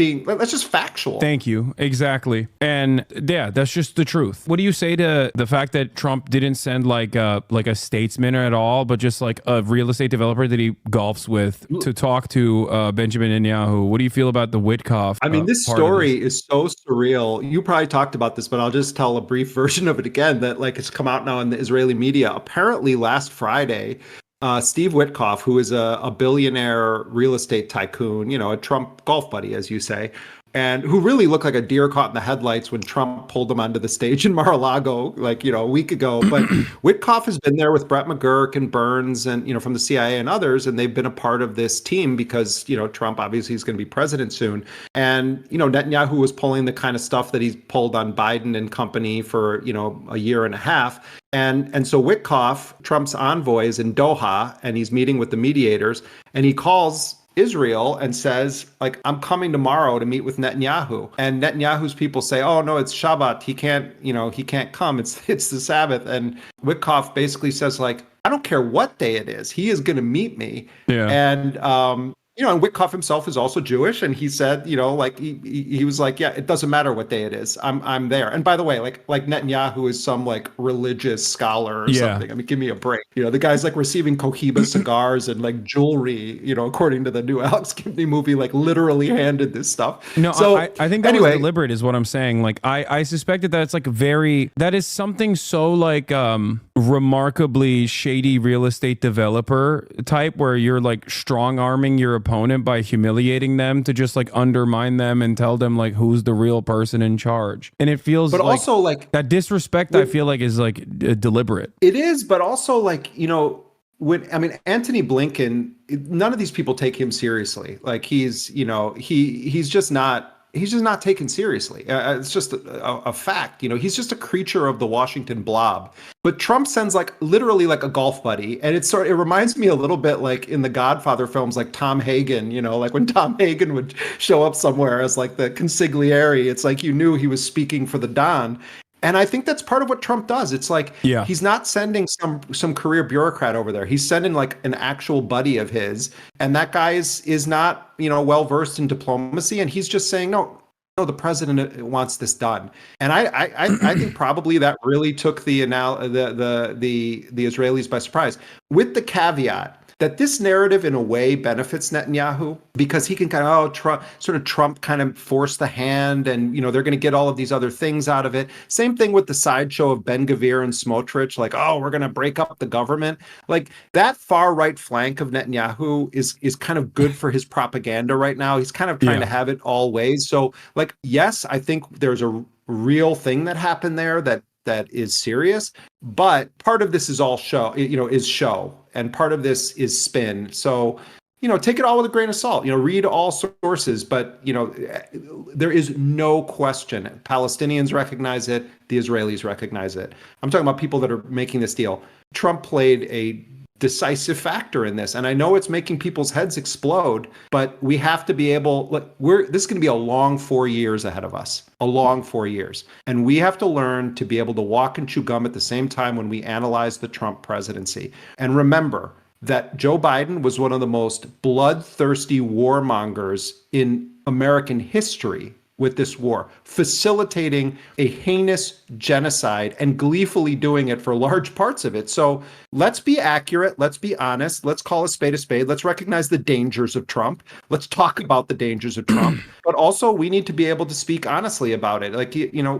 factual. Thank you. Exactly. And yeah, that's just the truth. What do you say to the fact that Trump didn't send a statesman at all, but just a real estate developer that he golfs with to talk to Benjamin Netanyahu? What do you feel about the Witkoff? This story is so surreal. You probably talked about this, but I'll just tell a brief version of it again that it's come out now in the Israeli media. Apparently last Friday, Steve Witkoff, who is a billionaire real estate tycoon, a Trump golf buddy, as you say, and who really looked like a deer caught in the headlights when Trump pulled him onto the stage in Mar-a-Lago, a week ago. But Witkoff has been there with Brett McGurk and Burns and, from the CIA and others, and they've been a part of this team because, Trump obviously is going to be president soon. And, Netanyahu was pulling the kind of stuff that he's pulled on Biden and company for, a year and a half. And so Witkoff, Trump's envoy, is in Doha, and he's meeting with the mediators, and he calls Israel and says, I'm coming tomorrow to meet with Netanyahu. And Netanyahu's people say, oh no, it's Shabbat. He can't come. It's the Sabbath. And Witkoff basically says, I don't care what day it is. He is going to meet me. Yeah. And, and Witkoff himself is also Jewish, and he said, he was like, yeah, it doesn't matter what day it is, I'm there. And by the way, like Netanyahu is some religious scholar or something. I mean, give me a break. The guy's receiving Cohiba cigars and jewelry. According to the new Alex Gibney movie, literally handed this stuff. No, so I think that was deliberate, is what I'm saying. I suspected that it's that is something so remarkably shady real estate developer type, where you're strong arming your opponent by humiliating them to just undermine them and tell them who's the real person in charge. And it feels also that disrespect, I feel is deliberate. It is, but also Anthony Blinken, none of these people take him seriously. He's just not taken seriously. It's just a fact. He's just a creature of the Washington blob. But Trump sends literally a golf buddy, and it reminds me a little bit in the Godfather films, Tom Hagen. When Tom Hagen would show up somewhere as the consigliere, it's you knew he was speaking for the Don. And I think that's part of what Trump does. It's he's not sending some career bureaucrat over there. He's sending an actual buddy of his, and that guy is not well versed in diplomacy, and he's just saying no, the president wants this done. And I think probably that really took the Israelis by surprise, with the caveat that this narrative in a way benefits Netanyahu, because he can Trump kind of force the hand, and they're going to get all of these other things out of it. Same thing with the sideshow of Ben Gvir and Smotrich, we're going to break up the government. That far right flank of Netanyahu is kind of good for his propaganda right now. He's kind of trying to have it all ways. So yes, I think there's a real thing that happened there that is serious, but part of this is all show, is show, and part of this is spin. So, take it all with a grain of salt, read all sources, but, there is no question. Palestinians recognize it. The Israelis recognize it. I'm talking about people that are making this deal. Trump played a decisive factor in this. And I know it's making people's heads explode, but we have to be able, this is going to be a long 4 years ahead of us, a long 4 years. And we have to learn to be able to walk and chew gum at the same time when we analyze the Trump presidency. And remember that Joe Biden was one of the most bloodthirsty warmongers in American history with this war, facilitating a heinous genocide and gleefully doing it for large parts of it. So let's be accurate. Let's be honest. Let's call a spade a spade. Let's recognize the dangers of Trump. Let's talk about the dangers of Trump. But also, we need to be able to speak honestly about it.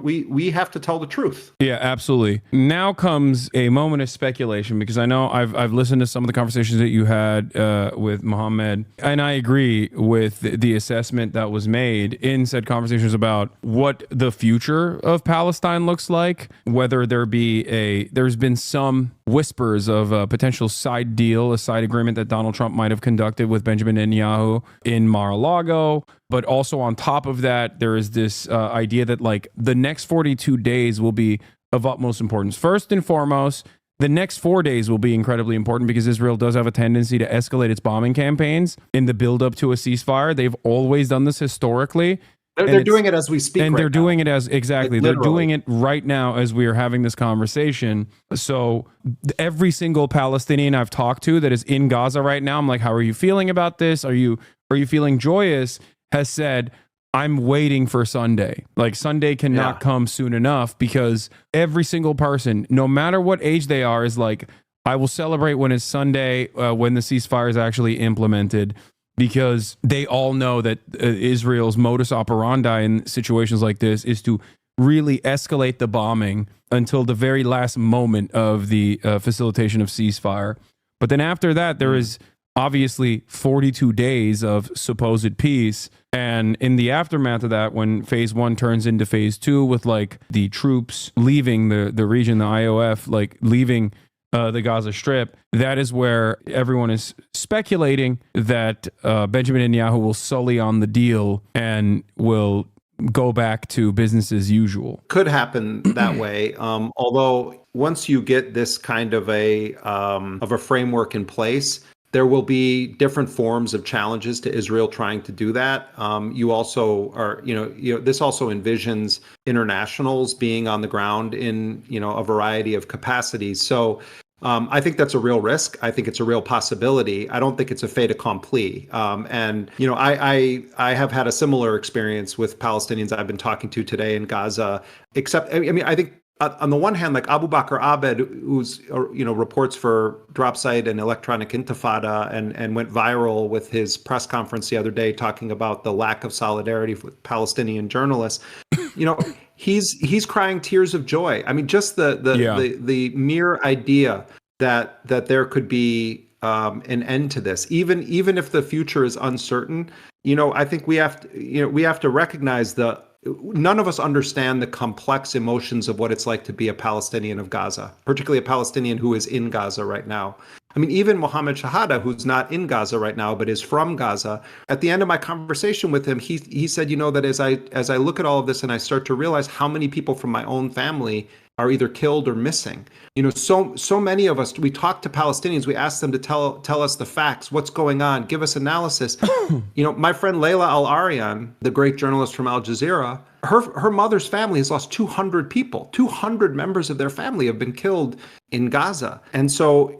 We have to tell the truth. Yeah, absolutely. Now comes a moment of speculation, because I know I've listened to some of the conversations that you had with Mohammed, and I agree with the assessment that was made in said conversations about what the future of Palestine looks like, whether there's been some whispers of a potential side deal, a side agreement that Donald Trump might have conducted with Benjamin Netanyahu in Mar-a-Lago. But also on top of that, there is this idea that the next 42 days will be of utmost importance. First and foremost, the next 4 days will be incredibly important, because Israel does have a tendency to escalate its bombing campaigns in the build-up to a ceasefire. They've always done this historically. They're doing it as we speak. And right they're now. doing it as, exactly. They're doing it right now as we are having this conversation. So every single Palestinian I've talked to that is in Gaza right now, I'm like, how are you feeling about this? Are you feeling joyous? Has said, I'm waiting for Sunday. Sunday cannot come soon enough, because every single person, no matter what age they are, is I will celebrate when it's Sunday, when the ceasefire is actually implemented. Because they all know that Israel's modus operandi in situations like this is to really escalate the bombing until the very last moment of the facilitation of ceasefire. But then after that, there is obviously 42 days of supposed peace. And in the aftermath of that, when phase one turns into phase two with like the troops leaving the region, the IOF, like leaving the Gaza Strip, that is where everyone is speculating that Benjamin Netanyahu will sully on the deal and will go back to business as usual. Could happen that way. Although once you get this kind of a framework in place, there will be different forms of challenges to Israel trying to do that. You also are, this also envisions internationals being on the ground in, a variety of capacities. So I think that's a real risk. I think it's a real possibility. I don't think it's a fait accompli. I have had a similar experience with Palestinians I've been talking to today in Gaza, except, I think on the one hand, like Abu Bakr Abed, who's, reports for Dropsite and Electronic Intifada and went viral with his press conference the other day talking about the lack of solidarity with Palestinian journalists, he's crying tears of joy. I mean, just the mere idea that there could be an end to this, even if the future is uncertain, I think we have to recognize none of us understand the complex emotions of what it's like to be a Palestinian of Gaza, particularly a Palestinian who is in Gaza right now. I mean, even Mohammed Shahada, who's not in Gaza right now, but is from Gaza, at the end of my conversation with him, he said, that as I look at all of this and I start to realize how many people from my own family are either killed or missing. So many of us, we talk to Palestinians, we ask them to tell us the facts, what's going on, give us analysis. My friend Layla Al-Aryan, the great journalist from Al Jazeera, her mother's family has lost 200 people. 200 members of their family have been killed in Gaza. And so,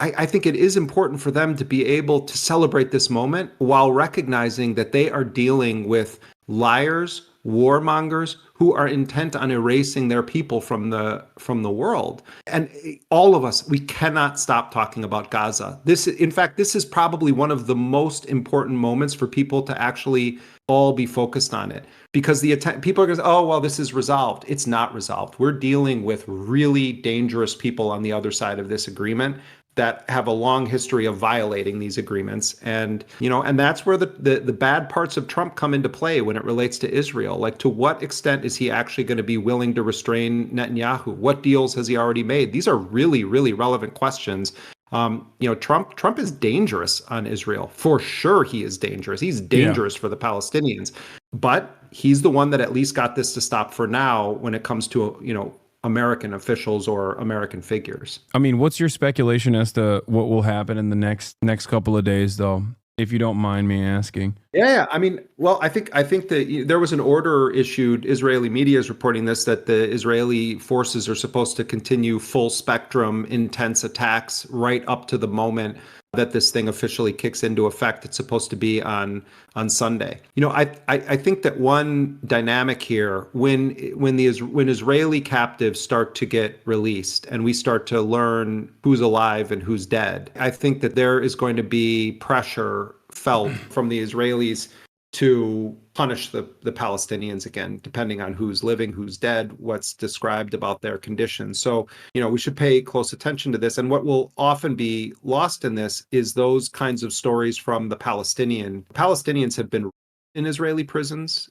I think it is important for them to be able to celebrate this moment while recognizing that they are dealing with liars, warmongers who are intent on erasing their people from the world. And all of us, we cannot stop talking about Gaza. This is probably one of the most important moments for people to actually all be focused on it, because people are going to say, oh, well, this is resolved. It's not resolved. We're dealing with really dangerous people on the other side of this agreement that have a long history of violating these agreements. And, and that's where the bad parts of Trump come into play when it relates to Israel. Like, to what extent is he actually going to be willing to restrain Netanyahu? What deals has he already made? These are really, really relevant questions. Trump is dangerous on Israel. For sure he is dangerous. He's dangerous for the Palestinians. But he's the one that at least got this to stop for now when it comes to, American officials or American figures. I mean, what's your speculation as to what will happen in the next couple of days, though, if you don't mind me asking? Yeah. I mean, well, I think that there was an order issued. Israeli media is reporting this, that the Israeli forces are supposed to continue full spectrum, intense attacks right up to the moment that this thing officially kicks into effect. It's supposed to be on Sunday. I think that one dynamic here, when Israeli captives start to get released and we start to learn who's alive and who's dead, I think that there is going to be pressure felt from the Israelis to punish the Palestinians again, depending on who's living, who's dead, what's described about their conditions. So, we should pay close attention to this. And what will often be lost in this is those kinds of stories from the Palestinians have been in Israeli prisons,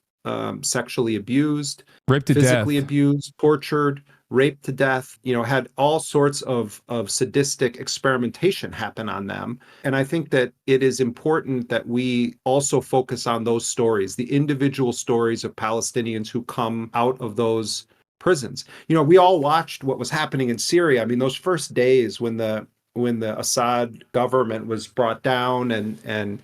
sexually abused, raped to physically death, abused, tortured, raped to death, had all sorts of sadistic experimentation happen on them. And I think that it is important that we also focus on those stories, the individual stories of Palestinians who come out of those prisons. We all watched what was happening in Syria. I mean, those first days when the Assad government was brought down and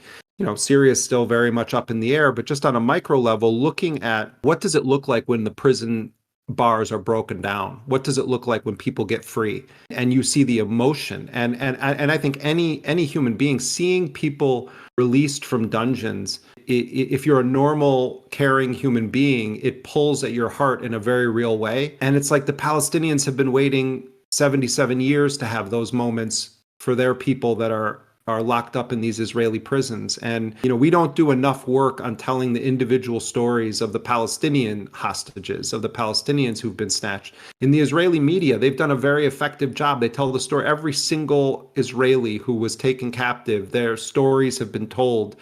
Syria is still very much up in the air, but just on a micro level, looking at what does it look like when the prison bars are broken down? What does it look like when people get free? And you see the emotion. And I think any human being seeing people released from dungeons, if you're a normal, caring human being, it pulls at your heart in a very real way. And it's like the Palestinians have been waiting 77 years to have those moments for their people that are are locked up in these Israeli prisons. And, we don't do enough work on telling the individual stories of the Palestinian hostages, of the Palestinians who've been snatched. In the Israeli media, they've done a very effective job. They tell the story. Every single Israeli who was taken captive, their stories have been told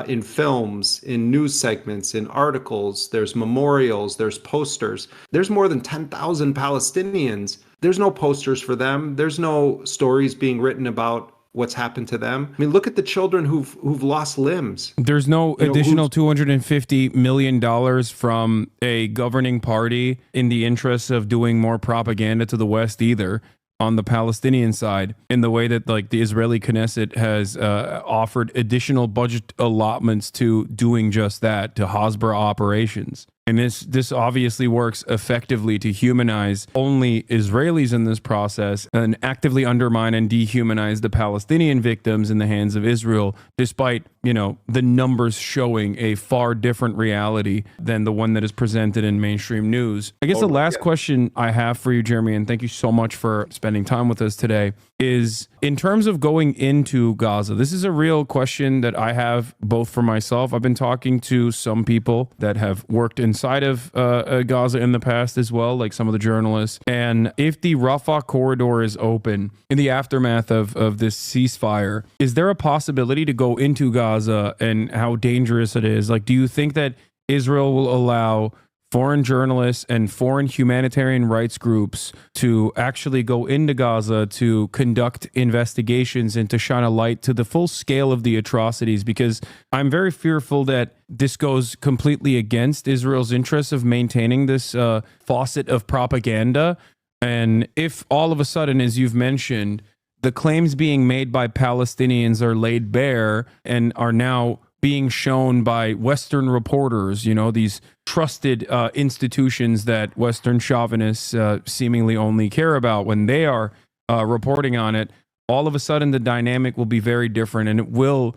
in films, in news segments, in articles. There's memorials, there's posters. There's more than 10,000 Palestinians. There's no posters for them. There's no stories being written about what's happened to them. I mean, look at the children who've lost limbs. There's no additional $250 million from a governing party in the interest of doing more propaganda to the West either on the Palestinian side, in the way that like the Israeli Knesset has offered additional budget allotments to doing just that, to Hasbara operations. And this obviously works effectively to humanize only Israelis in this process and actively undermine and dehumanize the Palestinian victims in the hands of Israel, despite, the numbers showing a far different reality than the one that is presented in mainstream news. I guess the last question I have for you, Jeremy, and thank you so much for spending time with us today, is in terms of going into Gaza. This is a real question that I have both for myself. I've been talking to some people that have worked inside of Gaza in the past as well, like some of the journalists. And if the Rafah corridor is open in the aftermath of this ceasefire, is there a possibility to go into Gaza, and how dangerous it is? Like, do you think that Israel will allow foreign journalists and foreign humanitarian rights groups to actually go into Gaza to conduct investigations and to shine a light to the full scale of the atrocities? Because I'm very fearful that this goes completely against Israel's interests of maintaining this faucet of propaganda. And if all of a sudden, as you've mentioned, the claims being made by Palestinians are laid bare and are now being shown by Western reporters, these trusted institutions that Western chauvinists seemingly only care about when they are reporting on it, all of a sudden the dynamic will be very different, and it will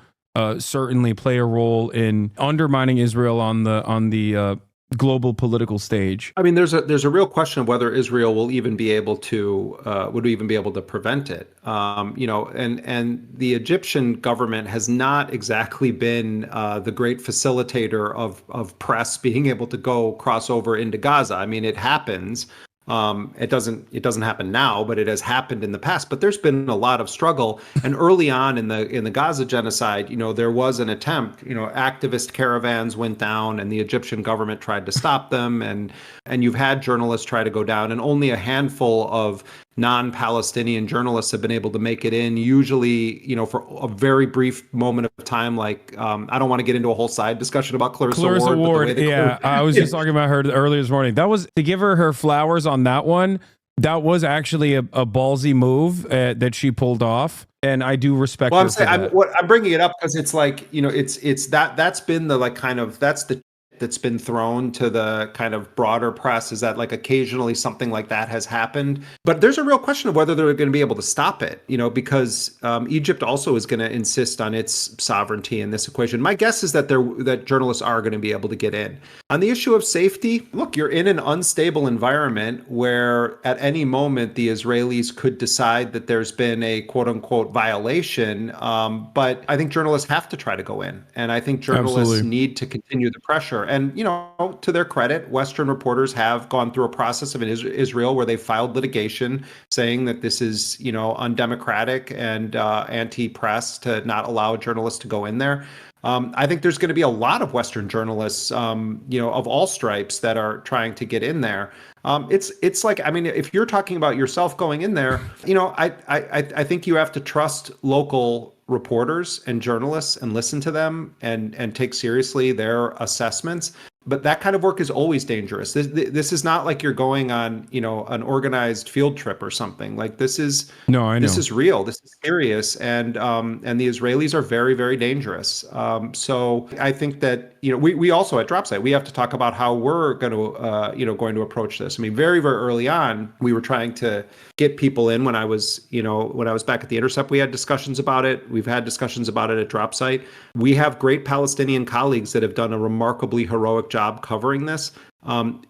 certainly play a role in undermining Israel on the global political stage. I mean, there's a real question of whether Israel will even be able to prevent it. And the Egyptian government has not exactly been the great facilitator of press being able to cross over into Gaza. I mean, it happens. It doesn't happen now, but it has happened in the past. But there's been a lot of struggle. And early on in the Gaza genocide, there was an attempt. Activist caravans went down, and the Egyptian government tried to stop them. And you've had journalists try to go down, and only a handful of non-Palestinian journalists have been able to make it in, usually, for a very brief moment of time. Like, I don't want to get into a whole side discussion about Clarissa Ward. Yeah, I was just talking about her earlier this morning. That was, to give her flowers on that one, that was actually a ballsy move that she pulled off. And I do respect her for that. I'm bringing it up because it's like, that's been the that's been thrown to the kind of broader press, is that like occasionally something like that has happened. But there's a real question of whether they're going to be able to stop it, because Egypt also is going to insist on its sovereignty in this equation. My guess is that that journalists are going to be able to get in. On the issue of safety, look, you're in an unstable environment where at any moment the Israelis could decide that there's been a quote unquote violation. But I think journalists have to try to go in, and I think journalists need to continue the pressure. And, to their credit, Western reporters have gone through a process of Israel where they filed litigation saying that this is, undemocratic and anti-press to not allow journalists to go in there. I think there's going to be a lot of Western journalists, of all stripes that are trying to get in there. It's like, I mean, if you're talking about yourself going in there, I think you have to trust local reporters and journalists and listen to them and take seriously their assessments. But that kind of work is always dangerous. This is not like you're going on, an organized field trip or something. Like this is this is real. This is serious, and the Israelis are very, very dangerous. So I think that we also at Dropsite we have to talk about how we're going to approach this. I mean, very, very early on, we were trying to get people in. When I was back at the Intercept, we had discussions about it. We've had discussions about it at Dropsite. We have great Palestinian colleagues that have done a remarkably heroic job covering this.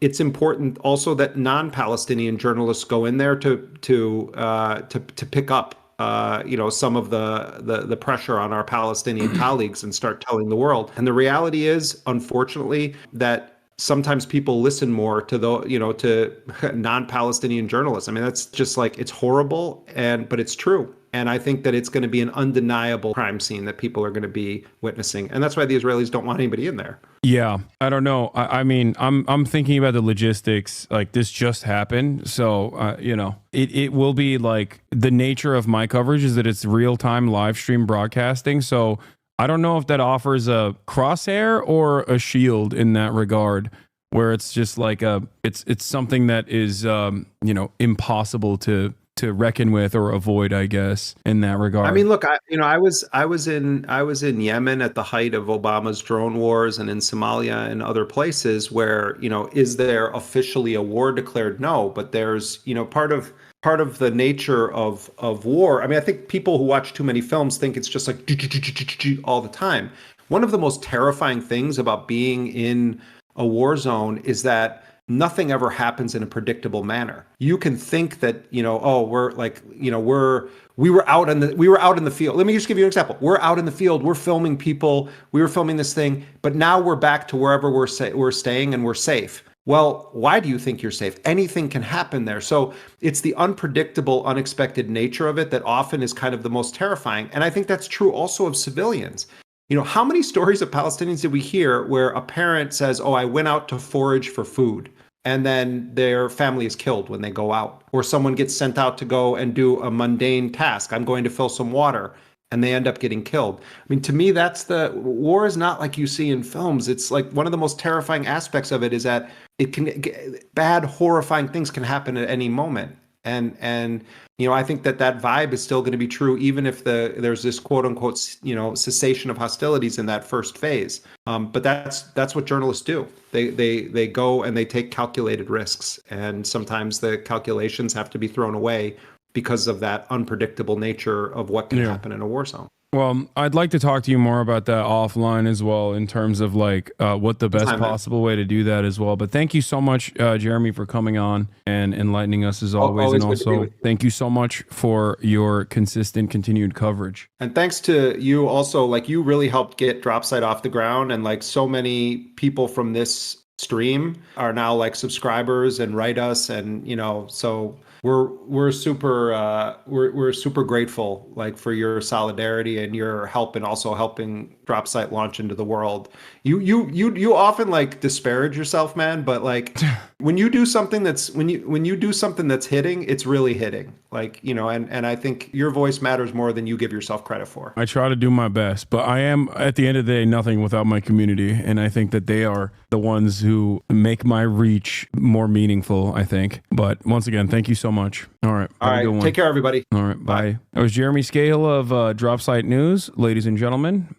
It's important also that non-Palestinian journalists go in there to pick up some of the pressure on our Palestinian colleagues and start telling the world. And the reality is, unfortunately, that sometimes people listen more to to non-Palestinian journalists. I mean, that's just like, it's horrible, but it's true. And I think that it's going to be an undeniable crime scene that people are going to be witnessing. And that's why the Israelis don't want anybody in there. Yeah, I don't know. I mean, I'm thinking about the logistics. Like, this just happened. So, it will be like, the nature of my coverage is that it's real-time live stream broadcasting. So I don't know if that offers a crosshair or a shield in that regard, where it's just like it's something that is, impossible to reckon with or avoid, I guess, in that regard. I mean, look, I was in Yemen at the height of Obama's drone wars, and in Somalia and other places where, is there officially a war declared? No, but there's, part of the nature of war. I mean, I think people who watch too many films think it's just like all the time. One of the most terrifying things about being in a war zone is that nothing ever happens in a predictable manner. You can think that, we were out in the field. Let me just give you an example. We're out in the field. We're filming people. We were filming this thing, but now we're back to wherever we're staying and we're safe. Well, why do you think you're safe? Anything can happen there. So it's the unpredictable, unexpected nature of it that often is kind of the most terrifying. And I think that's true also of civilians. How many stories of Palestinians did we hear where a parent says, "Oh, I went out to forage for food," and then their family is killed when they go out? Or someone gets sent out to go and do a mundane task. I'm going to fill some water, and they end up getting killed. I mean, to me, war is not like you see in films. It's like one of the most terrifying aspects of it is that bad, horrifying things can happen at any moment. And I think that vibe is still going to be true, even if there's this quote unquote, cessation of hostilities in that first phase. But that's what journalists do. They go and they take calculated risks, and sometimes the calculations have to be thrown away because of that unpredictable nature of what can happen in a war zone. Well, I'd like to talk to you more about that offline as well, in terms of like what the best possible way to do that as well. But thank you so much, Jeremy, for coming on and enlightening us as always. And also thank you so much for your consistent, continued coverage. And thanks to you also, like, you really helped get Dropsite off the ground, and like so many people from this stream are now like subscribers and write us, and so we're super grateful, like, for your solidarity and your help, and also helping Dropsite launch into the world. You often like disparage yourself, man, but like when you do something that's hitting, it's really hitting. Like, and I think your voice matters more than you give yourself credit for. I try to do my best, but I am, at the end of the day, nothing without my community, and I think that they are the ones who make my reach more meaningful, I think. But once again, thank you so much. All right. All right. Take care, everybody. All right. Bye. That was Jeremy Scahill of Dropsite News, ladies and gentlemen.